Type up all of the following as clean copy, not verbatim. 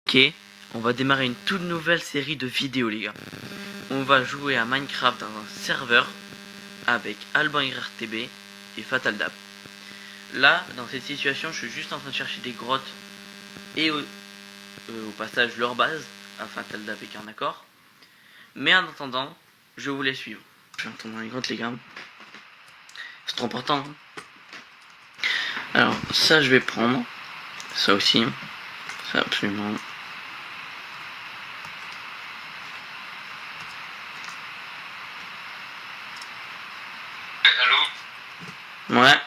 Ok, on va démarrer une toute nouvelle série de vidéos les gars. On va jouer à Minecraft dans un serveur avec Alban IRTB et Fataldab. Là, dans cette situation, je suis juste en train de chercher des grottes et au passage leur base à Fataldab avec un accord. Mais en attendant, je vous laisse suivre. Je vais entendre dans les grottes les gars. C'est trop important. Alors ça je vais prendre. Ça aussi. Ça absolument. Allô? Ouais.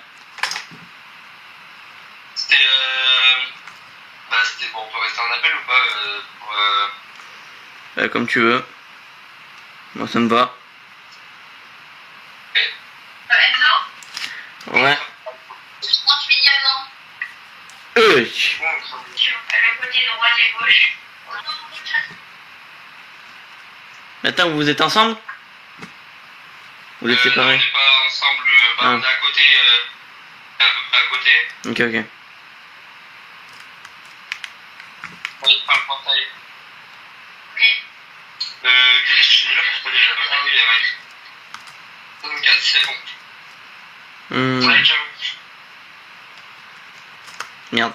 C'était bon, on peut rester en appel ou pas Comme tu veux. Moi ça me va. Enzo? Ouais. 38 diamants. Euch. Le côté droit et gauche. Attends, vous êtes ensemble? Vous êtes Non, on séparés? n'est pas ensemble, on est à côté, à peu près à côté. Ok. On est par le portail. Ok. Je suis là pour pas déjà. Ah oui, ouais. 24, c'est bon. Allez, ciao. Merde.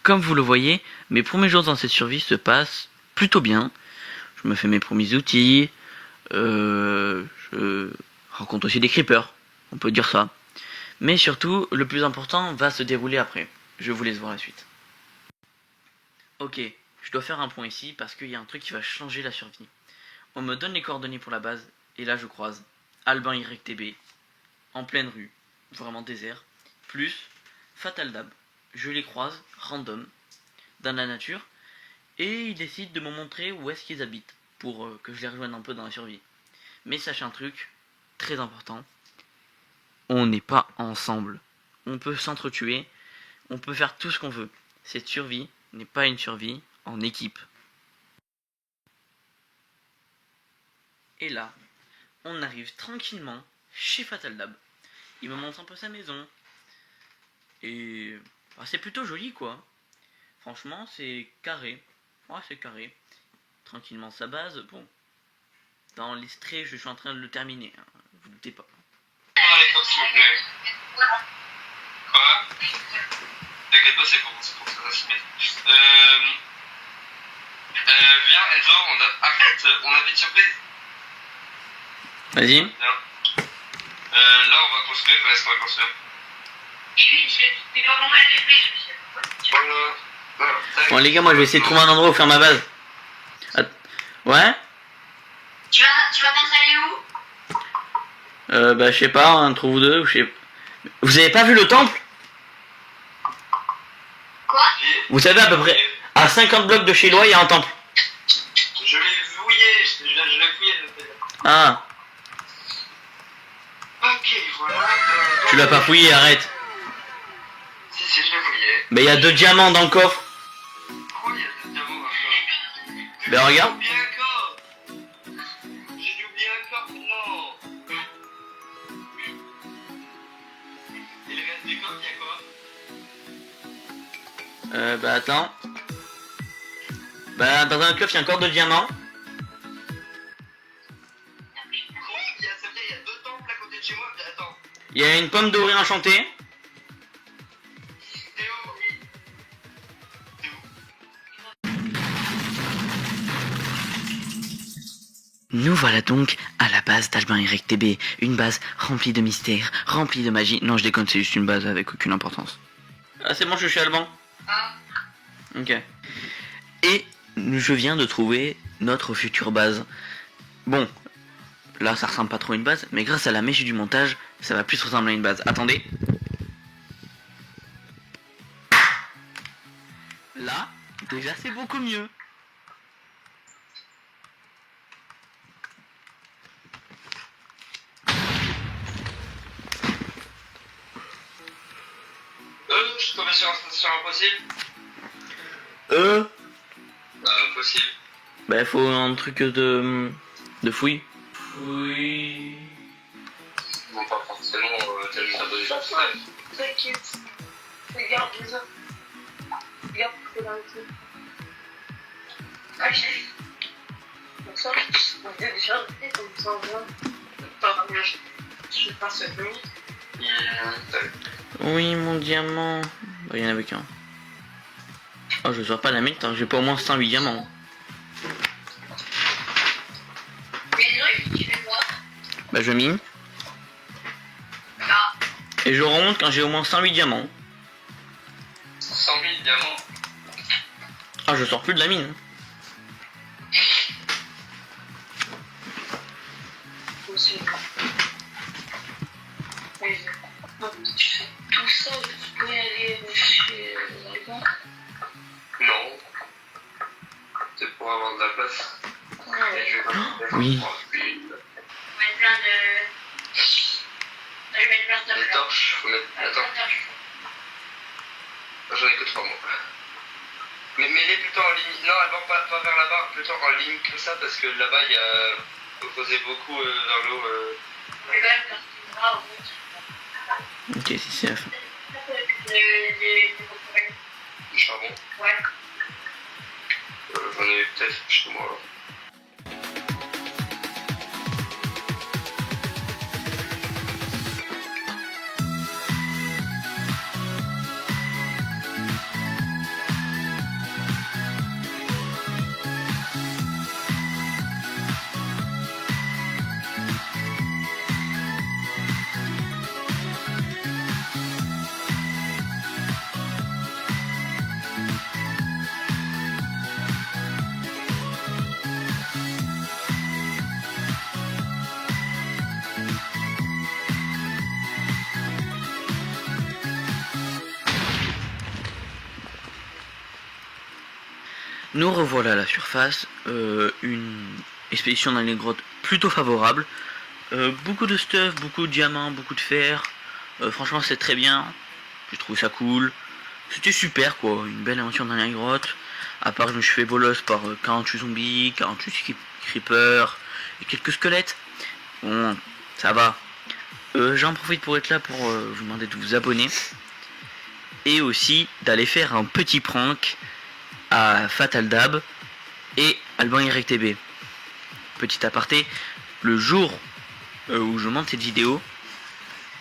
Comme vous le voyez, mes premiers jours dans cette survie se passent plutôt bien. Je me fais mes premiers outils. Je rencontre aussi des creepers. On peut dire ça. Mais surtout, le plus important va se dérouler après. Je vous laisse voir la suite. Ok, je dois faire un point ici parce qu'il y a un truc qui va changer la survie. On me donne les coordonnées pour la base, et là je croise Alban YTB, en pleine rue, vraiment désert, plus Fataldab. Je les croise, random, dans la nature, et ils décident de me montrer où est-ce qu'ils habitent, pour que je les rejoigne un peu dans la survie. Mais sachez un truc, très important, on n'est pas ensemble. On peut s'entretuer, on peut faire tout ce qu'on veut. Cette survie n'est pas une survie en équipe. Et là, on arrive tranquillement chez Fataldab. Il me montre un peu sa maison. Et c'est plutôt joli quoi. Franchement, c'est carré. Ouais, c'est carré. Tranquillement sa base. Bon, dans l'extrait, je suis en train de le terminer. Hein. Vous doutez pas. D'accord, s'il vous plaît. Quoi? T'inquiète pas, c'est pour ça, ça se met. Viens, Enzo, on a vite surprise. Vas-y. Là, on va construire, qu'est-ce qu'on va construire? Tu dois comprendre les prises. Voilà. Bon les gars, moi je vais essayer de trouver un endroit où faire ma base. Ouais. Tu vas t'installer où? Je sais pas, un trou ou deux, je sais. Vous avez pas vu le temple? Quoi? Vous savez à peu près, à 50 blocs de chez Loi, il y a un temple. Je l'ai fouillé, je l'ai fouillé. Ah, Ok, voilà. tu l'as pas fouillé, arrête. Si, je l'ai fouillé. Mais il y a 2 diamants dans le coffre. Pourquoi il y a des diamants encore? Ben regarde. J'ai oublié un corps. J'ai oublié un corps, non. Il reste des coffres, il y a quoi? Attends. Dans un coffre, il y a encore 2 diamants. C'est vrai, il y a 2 temples à côté de chez moi, mais attends. Il y a une pomme dorée enchantée. T'es où? Nous voilà donc à la base d'Alban YTB, une base remplie de mystères, remplie de magie. Non, je déconne, c'est juste une base avec aucune importance. Ah, c'est bon, je suis Alban. Ok. Et je viens de trouver notre future base. Bon, là ça ressemble pas trop à une base, mais grâce à la magie du montage, ça va plus ressembler à une base. Attendez. Là, déjà c'est beaucoup mieux. Je suis tombé sur impossible. Possible. Faut un truc de fouille. Fouille. Bon, pas forcément, t'as juste un peu de chance. T'inquiète. Regarde les autres. Regarde, c'est dans le truc. Je passe à nous. Oui, mon diamant. Bah, il y en avait qu'un. Oh, je sors pas la mine tant que j'ai pas au moins 108 diamants. Tu fais quoi? Bah, je mine. Ah, Et je remonte quand j'ai au moins 108 diamants. 108 diamants. Ah, je sors plus de la mine. aussi. Mais tu fais tout ça, tu peux y aller chez Dragon? Non. C'est pour avoir de la place. Ouais. Et je vais pas Oui. Je vais mettre plein de. Je vais mettre plein de Les torches, faut mettre. Attends, j'en ai que 3 mots. Mais mets-les plutôt en ligne. Non, elle va pas vers là-bas, plutôt en ligne comme ça, parce que là-bas, il y a. Faut poser beaucoup vers l'eau. Je vais quand même faire ce bras au bout. Ok, si c'est la fin. Du charbon. Ouais. J'en ai peut-être chez moi alors. Nous revoilà à la surface, une expédition dans les grottes plutôt favorable. Beaucoup de stuff, beaucoup de diamants, beaucoup de fer. Franchement c'est très bien, j'ai trouvé ça cool. C'était super quoi, une belle aventure dans les grottes. À part je me suis fait bolos par 48 zombies, 48 creepers et quelques squelettes. Bon, ça va. J'en profite pour être là pour vous demander de vous abonner. Et aussi d'aller faire un petit prank à Fatal Dab et Alban YTB. Petit aparté, le jour où je monte cette vidéo,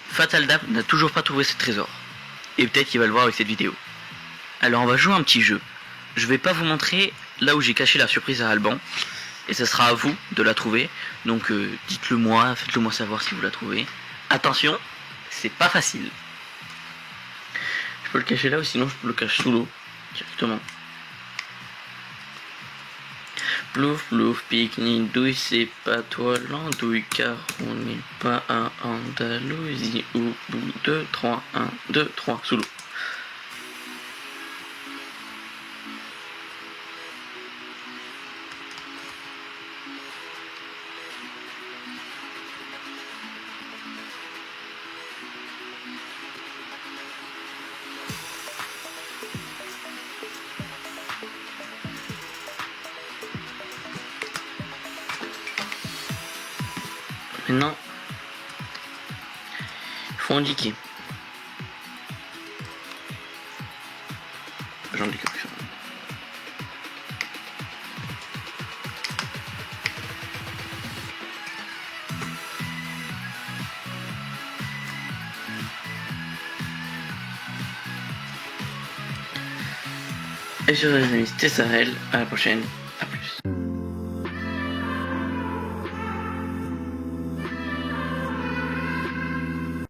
Fatal Dab n'a toujours pas trouvé ce trésor. Et peut-être qu'il va le voir avec cette vidéo. Alors on va jouer un petit jeu. Je vais pas vous montrer là où j'ai caché la surprise à Alban. Et ce sera à vous de la trouver. Donc dites-le moi, faites-le moi savoir si vous la trouvez. Attention, c'est pas facile. Je peux le cacher là ou sinon je peux le cacher sous l'eau. Directement. Plouf, plouf, pique-nique, douille, c'est pas toi l'andouille, car on n'est pas à Andalousie. Au bout de 3, 1, 2, 3, sous l'eau. Maintenant, il faut indiquer. J'indique plus ça. Et sur les amis, c'était Sarel, à la prochaine, à plus.